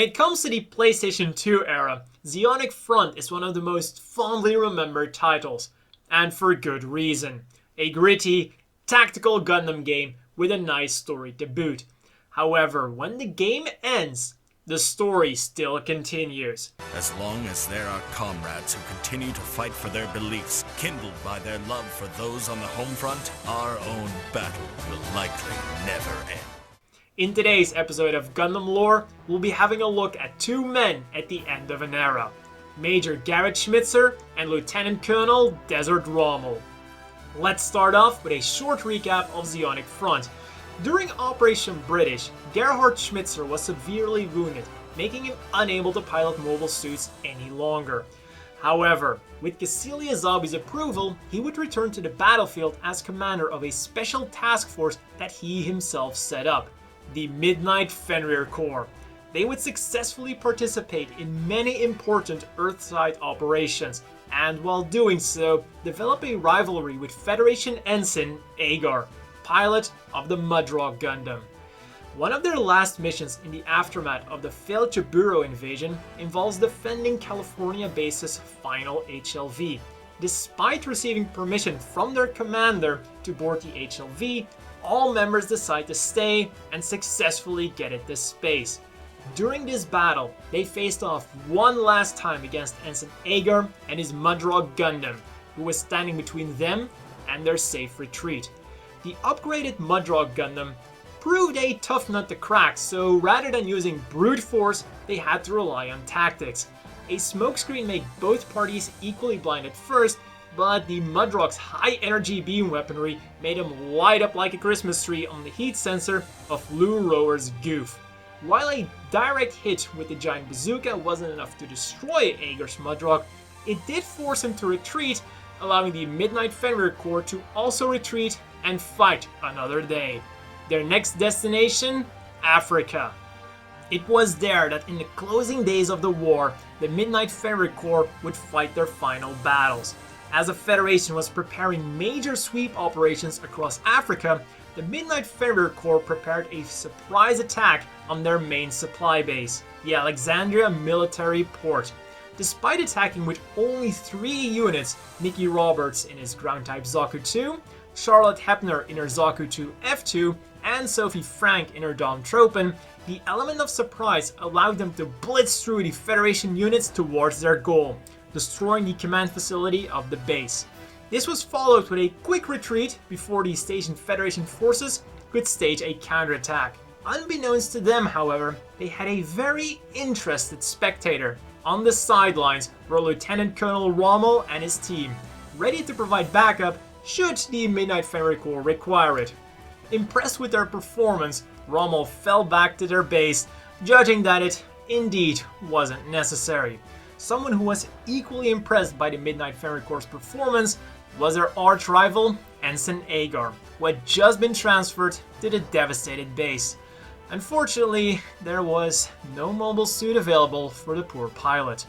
it comes to the PlayStation 2 era, Zeonic Front is one of the most fondly remembered titles, and for good reason. A gritty, tactical Gundam game with a nice story to boot. However, when the game ends, the story still continues. As long as there are comrades who continue to fight for their beliefs, kindled by their love for those on the home front, our own battle will likely never end. In today's episode of Gundam Lore, we'll be having a look at two men at the end of an era. Major Garrett Schmitzer and Lieutenant Colonel Desert Rommel. Let's start off with a short recap of Zeonic Front. During Operation British, Gerhard Schmitzer was severely wounded, making him unable to pilot mobile suits any longer. However, with Cecilia Zabi's approval, he would return to the battlefield as commander of a special task force that he himself set up, the Midnight Fenrir Corps. They would successfully participate in many important Earthside operations, and while doing so, develop a rivalry with Federation Ensign Agar, pilot of the Mudrock Gundam. One of their last missions in the aftermath of the failed Chiburo invasion involves defending California base's final HLV. Despite receiving permission from their commander to board the HLV, all members decide to stay and successfully get it to space. During this battle, they faced off one last time against Ensign Agar and his Mudrock Gundam, who was standing between them and their safe retreat. The upgraded Mudrock Gundam proved a tough nut to crack, so rather than using brute force, they had to rely on tactics. A smokescreen made both parties equally blind at first, but the Mudrock's high-energy beam weaponry made him light up like a Christmas tree on the heat sensor of Lou Rower's goof. While a direct hit with the giant bazooka wasn't enough to destroy Agar's Mudrock, it did force him to retreat, allowing the Midnight Fenrir Corps to also retreat and fight another day. Their next destination? Africa. It was there that in the closing days of the war, the Midnight Fenrir Corps would fight their final battles. As the Federation was preparing major sweep operations across Africa, the Midnight Fenrir Corps prepared a surprise attack on their main supply base, the Alexandria Military Port. Despite attacking with only 3 units, Nicky Roberts in his ground-type Zaku 2, Charlotte Hepner in her Zaku 2 F2, and Sophie Frank in her Dom Tropen, the element of surprise allowed them to blitz through the Federation units towards their goal, destroying the command facility of the base. This was followed with a quick retreat before the stationed Federation forces could stage a counterattack. Unbeknownst to them, however, they had a very interested spectator. On the sidelines were Lieutenant Colonel Rommel and his team, ready to provide backup should the Midnight Fenrir Corps require it. Impressed with their performance, Rommel fell back to their base, judging that it indeed wasn't necessary. Someone who was equally impressed by the Midnight Fenrir Corps' performance was their arch-rival, Ensign Agar, who had just been transferred to the devastated base. Unfortunately, there was no mobile suit available for the poor pilot.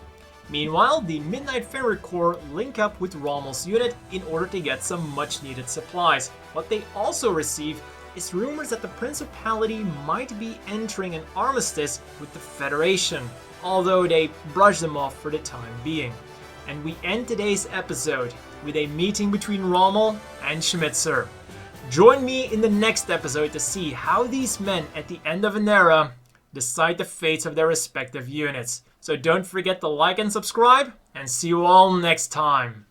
Meanwhile, the Midnight Fenrir Corps link up with Rommel's unit in order to get some much-needed supplies. What they also receive is rumors that the Principality might be entering an armistice with the Federation, although they brush them off for the time being. And we end today's episode with a meeting between Rommel and Schmitzer. Join me in the next episode to see how these men at the end of an era decide the fates of their respective units. So don't forget to like and subscribe, and see you all next time.